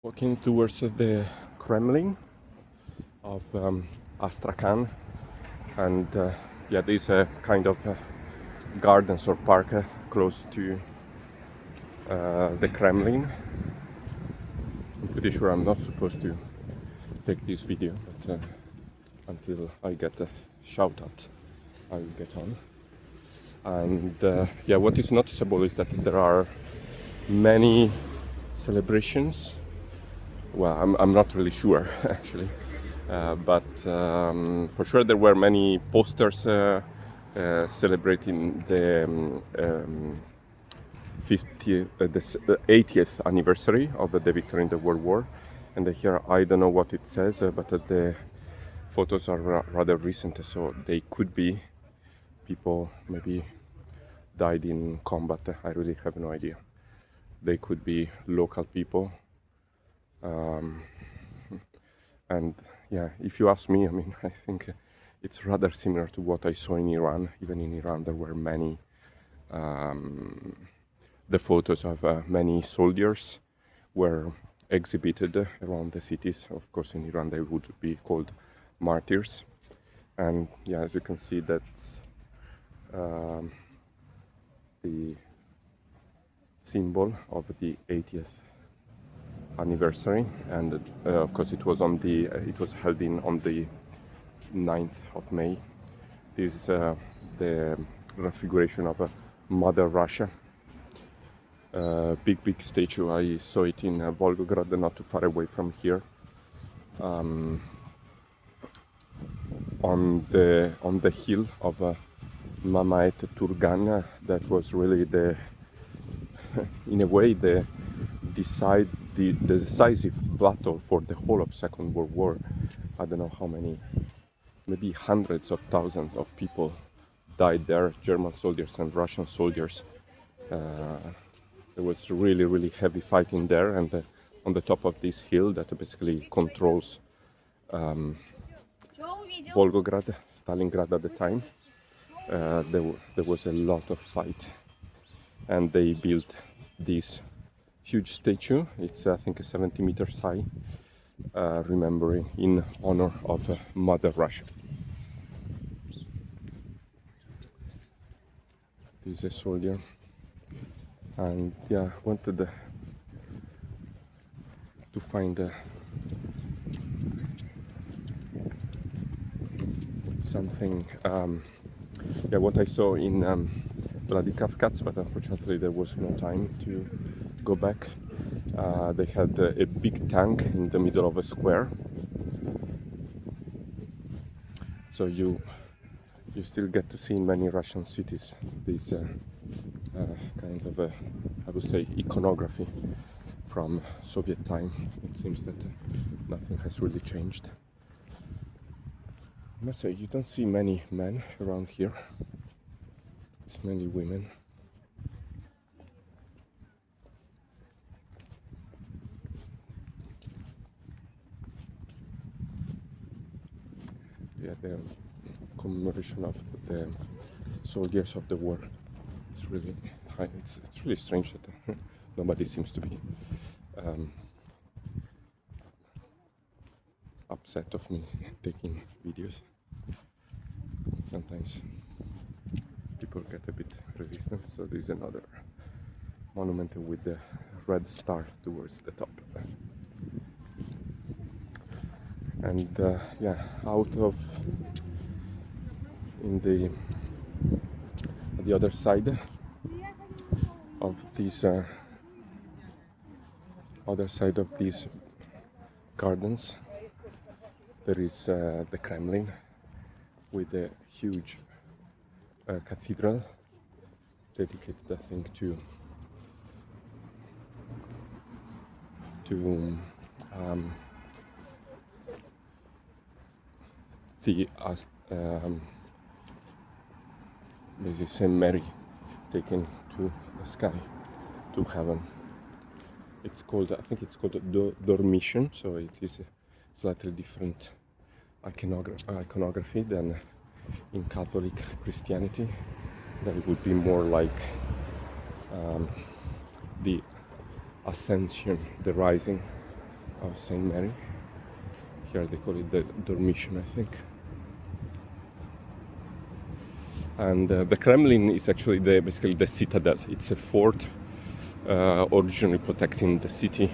Walking towards the Kremlin of Astrakhan, and there's a kind of gardens or park close to the Kremlin. I'm pretty sure I'm not supposed to take this video, but until I get a shout out, I will get on. And what is noticeable is that there are many celebrations. Well, I'm not really sure actually, but for sure there were many posters celebrating the 80th anniversary of the victory in the World War. And here I don't know what it says, but the photos are rather recent, so they could be people maybe died in combat. I really have no idea. They could be local people. And yeah, if you ask me, I mean, I think it's rather similar to what I saw in Iran. Even in Iran, there were many the photos of many soldiers were exhibited around the cities. Of course, in Iran, they would be called martyrs. And yeah, as you can see, that's the symbol of the 80th anniversary, and of course it was on the it was held on the 9th of May. This is the configuration of Mother Russia, big statue. I saw it in Volgograd, not too far away from here, on the hill of Mamaet Turgan. That was really the in a way the decisive battle for the whole of Second World War. I don't know how many, maybe hundreds of thousands of people died there, German soldiers and Russian soldiers. There was really heavy fighting there, and on the top of this hill that basically controls Volgograd, Stalingrad at the time, there was a lot of fight, and they built this huge statue. It's I think 70 meters high, remembering in honor of Mother Russia. This is a soldier, and yeah, wanted to find something. What I saw in Vladikavkaz, but unfortunately there was no time to go back. They had a big tank in the middle of a square, so you still get to see in many Russian cities this kind of I would say iconography from Soviet time. It seems that nothing has really changed. I must say, you don't see many men around here. It's mainly women. Yeah, the commemoration of the soldiers of the war is really high. It's really strange that nobody seems to be upset of me taking videos. Sometimes people get a bit resistant, so there's another monument with the red star towards the top. And out of the other side of these gardens, there is the Kremlin with a huge cathedral dedicated, I think, to the this is Saint Mary taken to the sky, to heaven. It's called, I think it's called Dormition, so it is a slightly different iconography than in Catholic Christianity. That would be more like the ascension, the rising of Saint Mary. Here they call it the Dormition, I think. And the Kremlin is actually basically the citadel. It's a fort originally protecting the city